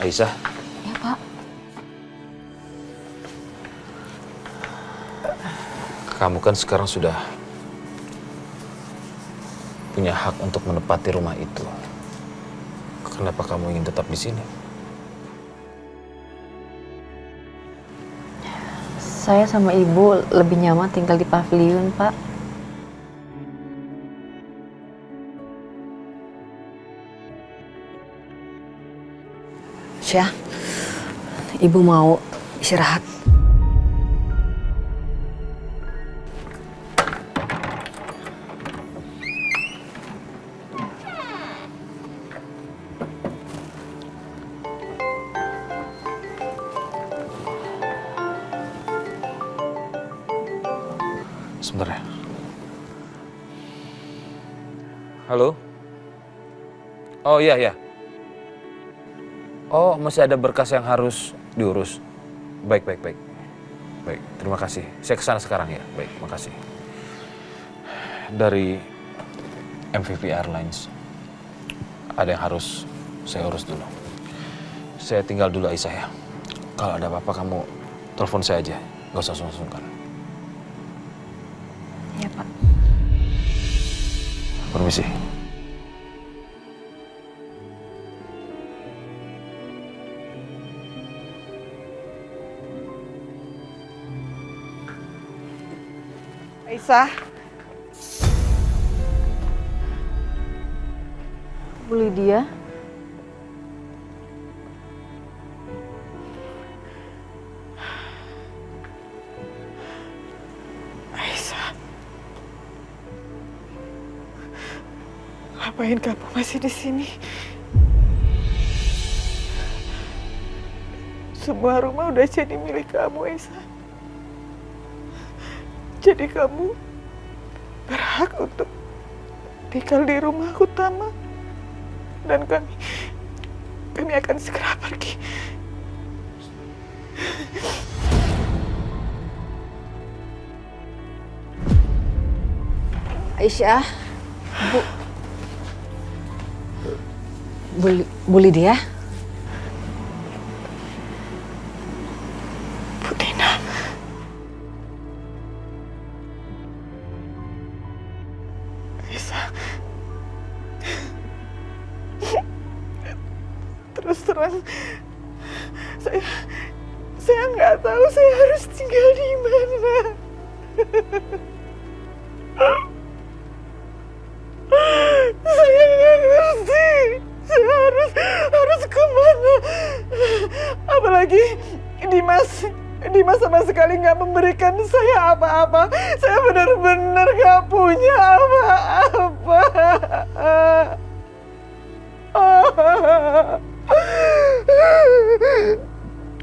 Aisyah. Ya, Pak. Kamu kan sekarang sudah punya hak untuk menempati rumah itu. Kenapa kamu ingin tetap di sini? Saya sama Ibu lebih nyaman tinggal di pavilion, Pak. Syah, Ibu mau istirahat. Sebentar ya. Halo? Oh iya, iya. Oh, masih ada berkas yang harus diurus. Baik. Baik, terima kasih. Saya kesana sekarang ya. Baik, makasih. Dari MVP Airlines, ada yang harus saya urus dulu. Saya tinggal dulu Aisyah ya. Kalau ada apa-apa kamu telepon saya aja. Gak usah sungkan. Iya, Pak. Permisi. Aisyah, Bu Lydia. Aisyah. Ngapain kamu masih di sini? Semua rumah udah jadi milik kamu, Aisyah. Jadi kamu berhak untuk tinggal di rumah utama. Dan kami akan segera pergi. Aisyah, Bu Lydia. Bu Dina. Aisyah. Terus terang, saya nggak tahu saya harus tinggal di mana. Saya nggak ngerti. Saya harus kemana. Apalagi Dimas sama sekali nggak memberikan saya apa-apa. Saya benar-benar nggak punya apa-apa.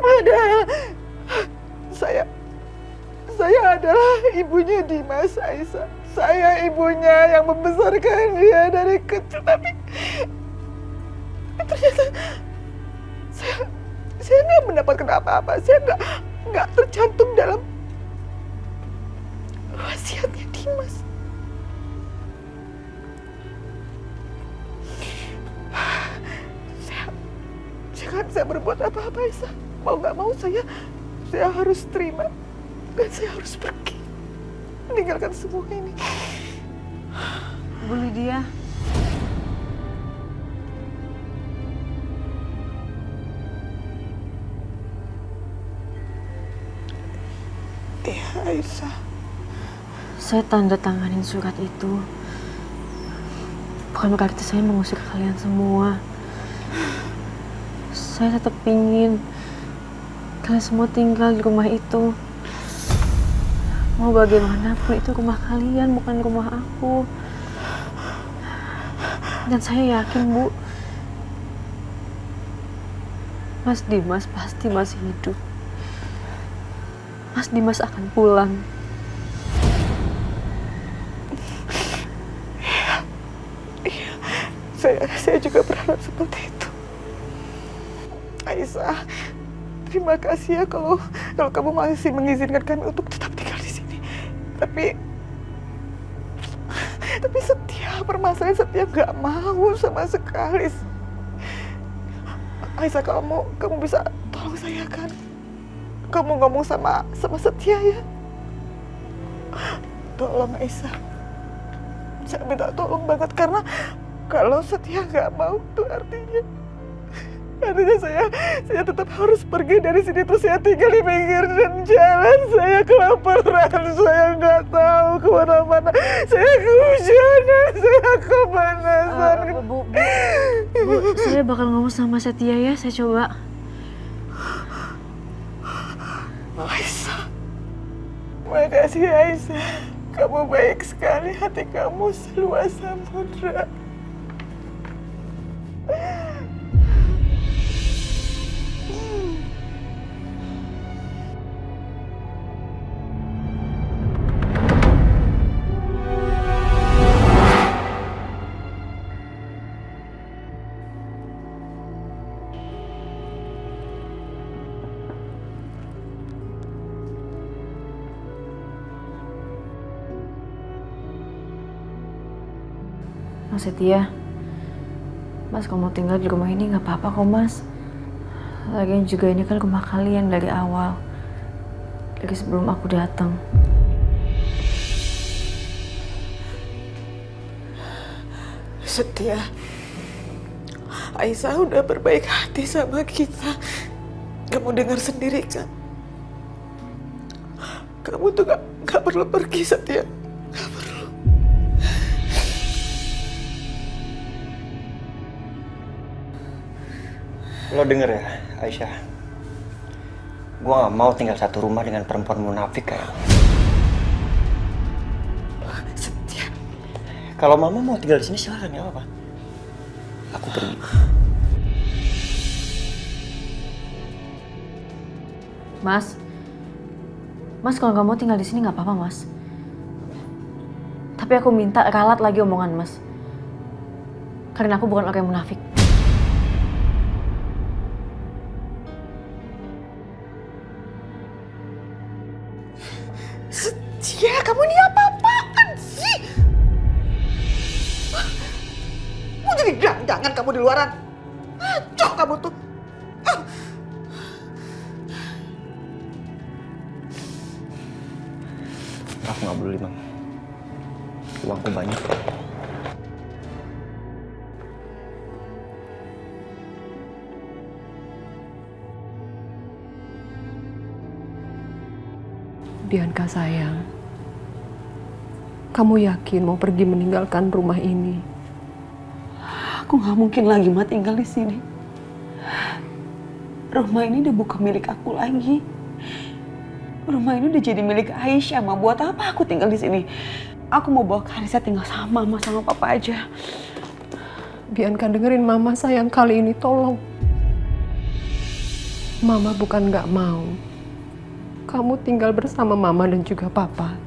Padahal saya adalah ibunya Dimas, Aisyah. Saya ibunya yang membesarkan dia dari kecil, tapi ternyata saya nggak mendapatkan apa-apa. Saya nggak tercantum dalam wasiatnya Dimas. Saya nggak bisa berbuat apa-apa, Aisyah. Mau nggak mau saya harus terima dan saya harus pergi, meninggalkan semua ini. Bu Lydia. Iya, Aisyah. Saya tanda tanganin surat itu bukan berarti saya mengusir kalian semua. Saya tetap ingin kalian semua tinggal di rumah itu. Mau bagaimanapun itu rumah kalian, bukan rumah aku. Dan saya yakin, Bu, Mas Dimas pasti masih hidup. Mas Dimas akan pulang. Saya juga berharap seperti itu. Aisyah, terima kasih ya kalau kamu masih mengizinkan kami untuk tetap tinggal di sini. Tapi Setia nggak mau sama sekali. Aisyah, kamu bisa tolong saya kan? Kamu ngomong sama Setia ya. Tolong Aisyah. Saya minta tolong banget karena kalau Setia nggak mau tuh artinya saya tetap harus pergi dari sini, terus saya tinggal di pinggir dan jalan. Saya kelaparan, saya nggak tahu kemana-mana. Saya kehujanan, saya kepanasan. Bu, saya bakal ngomong sama Setia ya, saya coba. Aisyah, makasih Aisyah. Kamu baik sekali, hati kamu seluas samudra. Mas Setia, Mas kalau mau tinggal di rumah ini nggak apa-apa kok Mas. Lagian juga ini kan rumah kalian dari awal, dari sebelum aku datang. Setia, Aisyah udah berbaik hati sama kita. Kamu dengar sendiri kan? Kamu tuh gak perlu pergi, Setia. Gak perlu. Lo denger ya, Aisyah. Gua gak mau tinggal satu rumah dengan perempuan munafik kayak lo. Setia. Kalau mama mau tinggal di sini silakan, ya apa? Aku pergi. Mas kalau nggak mau tinggal di sini nggak apa-apa Mas. Tapi aku minta ralat lagi omongan Mas. Karena aku bukan orang yang munafik. Setia, kamu ini apa-apaan sih? Mau jadi gelandangan kamu di luaran? Ngaco kamu tuh. Aku gak peduli, Mam. Uangku banyak. Bianca sayang, kamu yakin mau pergi meninggalkan rumah ini? Aku nggak mungkin lagi mah tinggal di sini. Rumah ini udah bukan milik aku lagi. Rumah ini udah jadi milik Aisyah, Ma. Buat apa aku tinggal di sini? Aku mau bawa Karissa tinggal sama Mama sama Papa aja. Bianca dengerin Mama sayang, kali ini tolong. Mama bukan gak mau kamu tinggal bersama Mama dan juga Papa.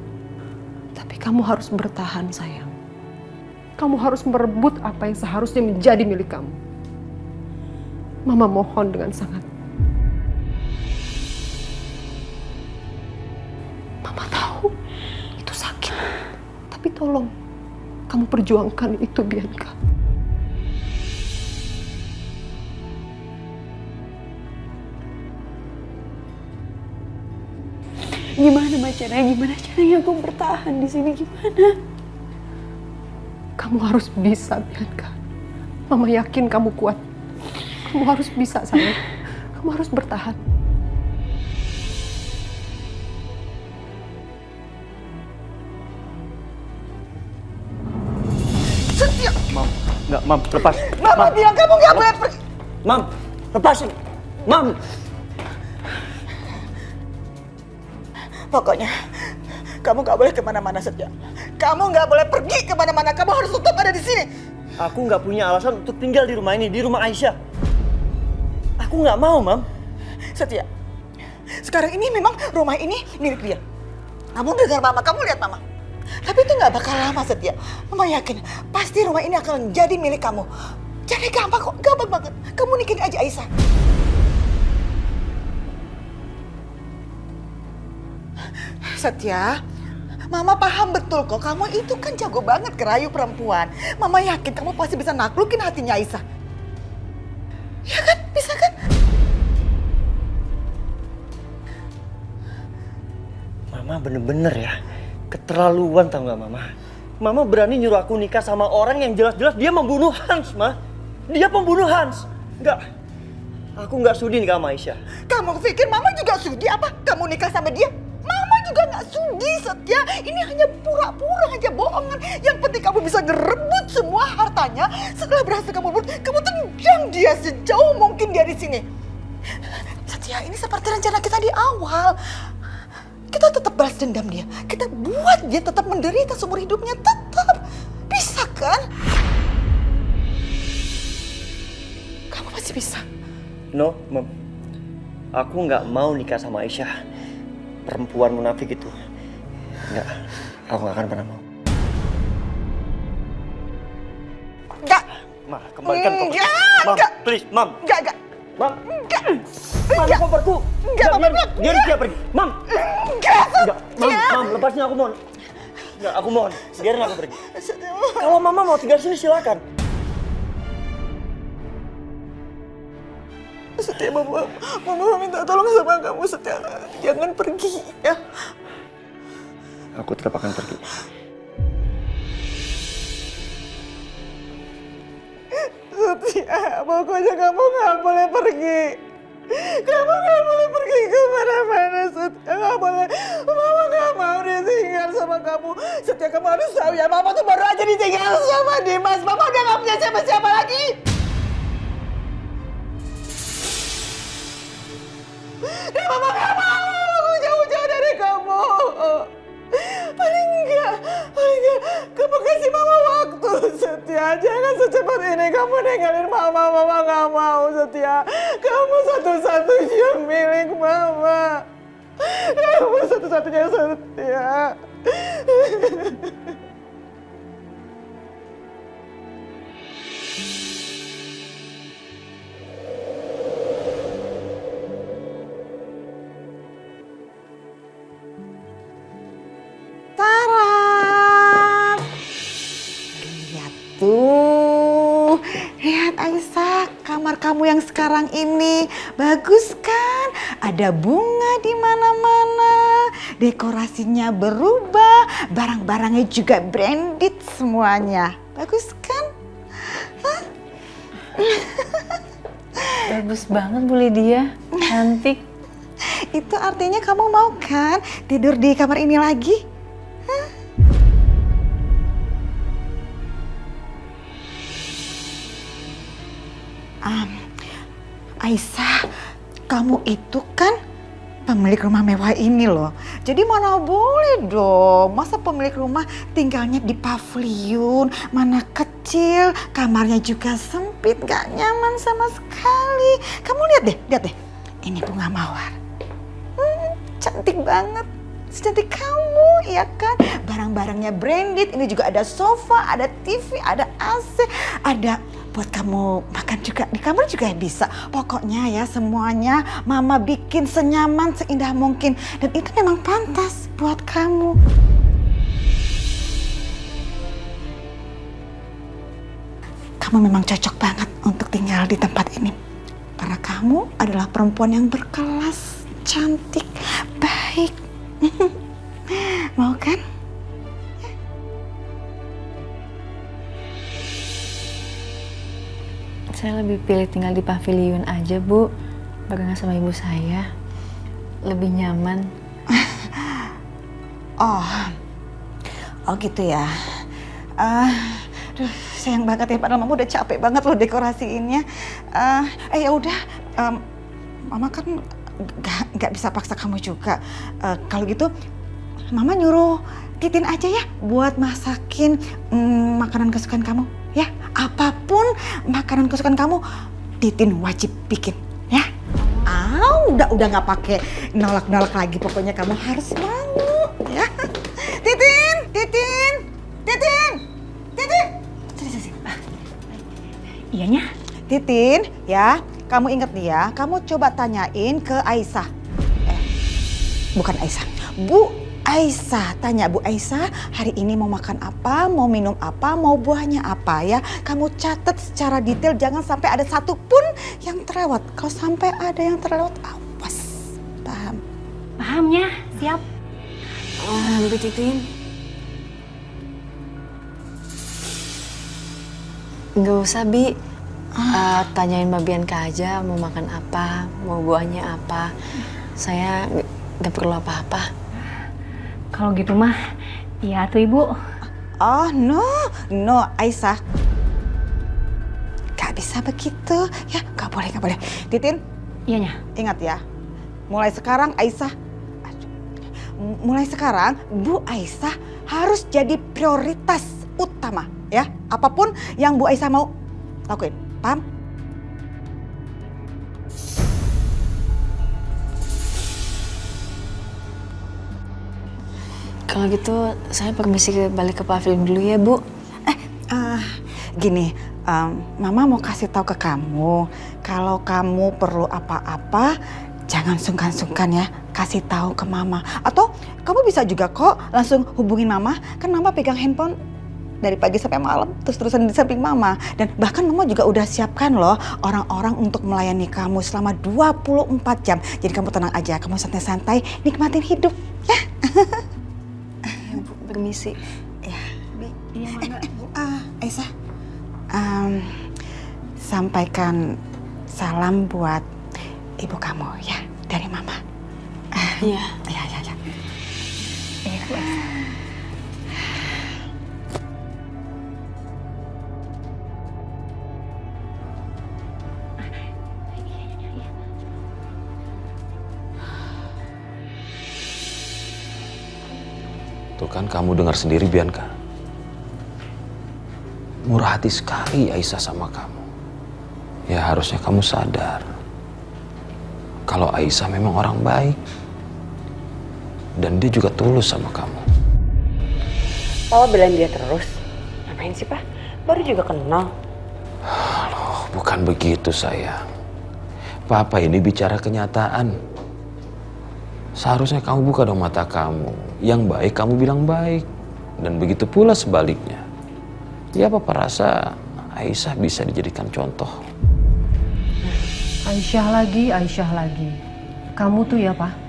Tapi kamu harus bertahan sayang. Kamu harus merebut apa yang seharusnya menjadi milik kamu. Mama mohon dengan sangat. Mama tahu itu sakit. Tapi tolong kamu perjuangkan itu, Bianca. Gimana caranya aku bertahan di sini, gimana? Kamu harus bisa, Bianca. Mama yakin kamu kuat. Kamu harus bisa, sayang. Kamu harus bertahan. Setia. Mam, enggak, Mam, lepas. Mama bilang kamu nggak boleh pergi. Mam, lepasin. Mam. Pokoknya, kamu nggak boleh kemana-mana, Setia. Kamu nggak boleh pergi kemana-mana. Kamu harus tetap ada di sini. Aku nggak punya alasan untuk tinggal di rumah ini, di rumah Aisyah. Aku nggak mau, Mam. Setia, sekarang ini memang rumah ini milik dia. Kamu dengar Mama, kamu lihat Mama. Tapi itu nggak bakal lama, Setia. Mama yakin, pasti rumah ini akan jadi milik kamu. Jadi gampang kok, gampang banget. Kamu nikahin aja Aisyah. Setia, Mama paham betul kok. Kamu itu kan jago banget ngerayu perempuan. Mama yakin kamu pasti bisa naklukin hatinya Aisyah. Ya kan? Bisa kan? Mama bener-bener ya, keterlaluan tau gak Mama? Mama berani nyuruh aku nikah sama orang yang jelas-jelas dia membunuh Hans, Ma. Dia pembunuh Hans. Enggak, aku nggak sudi nikah sama Aisyah. Kamu pikir Mama juga sudi apa kamu nikah sama dia? Mama juga nggak sudi, Setia. Ini hanya pura-pura, hanya bohongan. Yang penting kamu bisa ngerebut semua hartanya. Setelah berhasil kamu rebut, kamu tendang dia sejauh mungkin dari sini. Setia, ini seperti rencana kita di awal. Kita tetap balas dendam dia. Kita buat dia tetap menderita seumur hidupnya. Tetap. Bisa kan? Kamu pasti bisa. No, Mom. Aku nggak mau nikah sama Aisyah. Perempuan munafik itu. Nggak, aku nggak akan pernah mau. Enggak. Ma, kembalikan koper. Enggak, Mam, enggak. please, Mam. Enggak. Mam, Enggak. mana koperku? Enggak, Mama bilang. Biarin dia pergi. Mam. Enggak, Enggak, Mam, lepasin aku mohon. Enggak, aku mohon. Biarin aku pergi. Kalau Mama mau tinggal sini silakan. Setia, Mama minta tolong sama kamu, Setia. Jangan pergi, ya. Aku tetap akan pergi. Setia, pokoknya kamu nggak boleh pergi. Kamu nggak boleh pergi kemana-mana, Setia. Nggak boleh. Mama nggak mau ditinggal sama kamu. Setia, kamu harus tahu ya, Mama tuh baru aja ditinggal sama Dimas. Mama udah nggak punya siapa-siapa lagi. Dan Mama nggak mau jauh-jauh dari kamu. Paling enggak, kamu kasih Mama waktu, Setia. Jangan secepat ini kamu ninggalin Mama. Mama nggak mau, Setia. Kamu satu-satunya milik Mama. Kamu satu-satunya, Setia. Tarap! Lihat tuh, lihat Aisyah, kamar kamu yang sekarang ini bagus kan? Ada bunga di mana-mana, dekorasinya berubah, barang-barangnya juga branded semuanya. Bagus kan? Hah? Bagus banget Bu Lydia, cantik. Itu artinya kamu mau kan tidur di kamar ini lagi? Aisyah, kamu itu kan pemilik rumah mewah ini loh. Jadi mana boleh dong, masa pemilik rumah tinggalnya di pavilion, mana kecil, kamarnya juga sempit, gak nyaman sama sekali. Kamu lihat deh, ini bunga mawar. Cantik banget, secantik kamu, ya kan? Barang-barangnya branded, ini juga ada sofa, ada TV, ada AC, ada buat kamu makan juga, di kamar juga bisa. Pokoknya ya semuanya Mama bikin senyaman, seindah mungkin. Dan itu memang pantas buat kamu. Kamu memang cocok banget untuk tinggal di tempat ini. Karena kamu adalah perempuan yang berkelas, cantik, baik. Mau kan? Saya lebih pilih tinggal di pavilion aja, Bu. Barengan sama ibu saya. Lebih nyaman. Oh gitu ya. Aduh, sayang banget ya, padahal Mama udah capek banget loh dekorasiinnya. Ya udah, Mama kan nggak bisa paksa kamu juga. Kalau gitu, Mama nyuruh Titin aja ya buat masakin makanan kesukaan kamu. Ya, apapun makanan kesukaan kamu, Titin wajib bikin, ya. Udah nggak pakai nolak-nolak lagi. Pokoknya kamu harus mau, ya. Titin. Sini. Iyanya? Titin, ya. Kamu inget nih ya. Kamu coba tanyain ke Aisyah. Bukan Aisyah, Bu Aisyah. Tanya Bu Aisyah, hari ini mau makan apa, mau minum apa, mau buahnya apa ya. Kamu catat secara detail, jangan sampai ada satu pun yang terlewat. Kalau sampai ada yang terlewat, awas. Paham? Pahamnya, siap. Bu Titin. Nggak usah, Bi. Tanyain Mbak Bianca aja mau makan apa, mau buahnya apa. Saya nggak perlu apa-apa. Kalau gitu mah, iya tuh Ibu. Oh, no, Aisyah. Gak bisa begitu. Ya, gak boleh. Titin, Iyanya. ingat ya. Mulai sekarang Aisyah, Bu Aisyah harus jadi prioritas utama ya. Apapun yang Bu Aisyah mau lakuin, paham? Kalau gitu saya permisi balik ke pavilion dulu ya, Bu. Gini, Mama mau kasih tahu ke kamu, kalau kamu perlu apa-apa, jangan sungkan-sungkan ya, kasih tahu ke Mama. Atau kamu bisa juga kok langsung hubungin Mama, kan Mama pegang handphone dari pagi sampai malam, terus-terusan di samping Mama. Dan bahkan Mama juga udah siapkan loh orang-orang untuk melayani kamu selama 24 jam. Jadi kamu tenang aja, kamu santai-santai, nikmatin hidup, ya. Ya, Bu, permisi. Ya, Iya, mangga, Bu. Aisyah, sampaikan salam buat ibu kamu ya dari Mama. Iya. Ya. Iya, Bu. Tuh kan kamu dengar sendiri, Bianca. Murah hati sekali Aisyah sama kamu. Ya harusnya kamu sadar kalau Aisyah memang orang baik. Dan dia juga tulus sama kamu. Papa belain dia terus. Ngapain sih, Pak? Baru juga kenal. Loh, bukan begitu sayang. Papa ini bicara kenyataan. Seharusnya kamu buka dong mata kamu. Yang baik kamu bilang baik. Dan begitu pula sebaliknya. Ya Papa rasa Aisyah bisa dijadikan contoh. Aisyah lagi. Kamu tuh ya, Pak.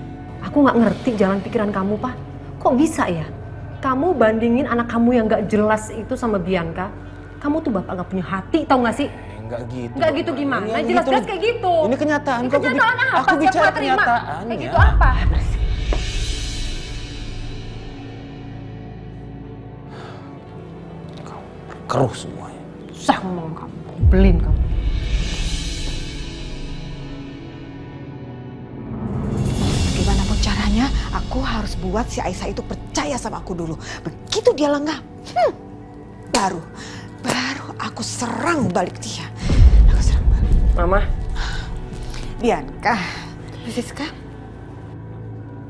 Aku nggak ngerti jalan pikiran kamu, Pak. Kok bisa ya? Kamu bandingin anak kamu yang nggak jelas itu sama Bianca. Kamu tuh bapak nggak punya hati, tau nggak sih? Enggak gitu. Nggak gitu gimana? Jelas-jelas kayak gitu. Ini kenyataan. Ini kenyataan apa? Aku Siapa bicara terima? kenyataannya. Kayak gitu apa? Keruh semuanya. Susah ngomong kamu. Belin kamu. Gimana pun caranya, aku harus buat si Aisyah itu percaya sama aku dulu. Begitu dia lengah, baru aku serang balik dia. Aku serang balik. Mama, Bianca, Siska,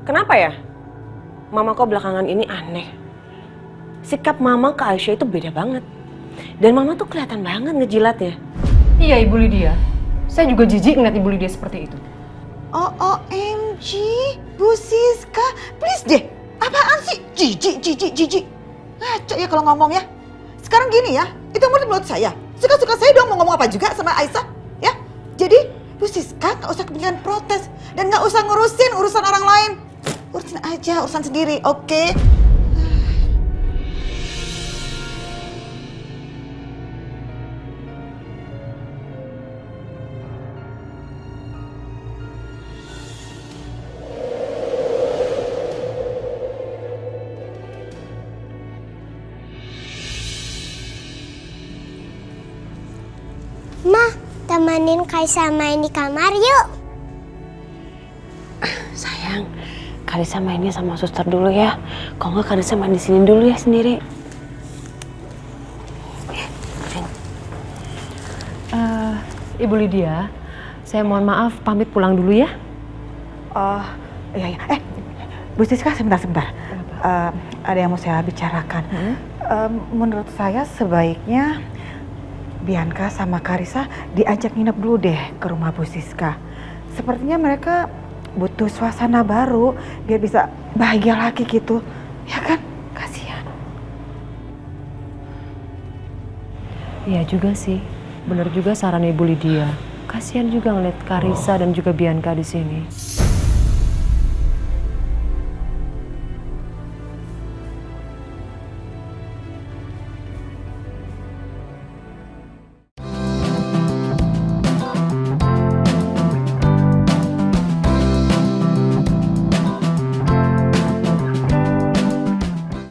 kenapa ya? Mama kok belakangan ini aneh. Sikap Mama ke Aisyah itu beda banget. Dan Mama tuh kelihatan banget ngejilatnya. Iya, Ibu Lydia. Saya juga jijik ngeliat Ibu Lydia seperti itu. OMG, Bu Siska, please deh. Apaan sih? Jijik. Ngaco ya kalau ngomong ya. Sekarang gini ya, itu menurut saya. Suka-suka saya dong mau ngomong apa juga sama Aisyah, ya. Jadi, Bu Siska nggak usah kepikiran protes. Dan nggak usah ngurusin urusan orang lain. Urusin aja, urusan sendiri, oke? Ma, temenin Kaisa main di kamar yuk. Sayang, Karisa mainnya sama suster dulu ya. Kalau nggak Karisa main di sini dulu ya sendiri. Ibu Lydia, saya mohon maaf pamit pulang dulu ya. Oh, iya. Bu Siska sebentar. Ada yang mau saya bicarakan. Menurut saya sebaiknya Bianca sama Karisa diajak nginep dulu deh ke rumah Bu Siska. Sepertinya mereka butuh suasana baru biar bisa bahagia lagi gitu. Ya kan? Kasihan. Iya juga sih. Bener juga saran Ibu Lydia. Kasihan juga ngeliat Karisa dan juga Bianca di sini.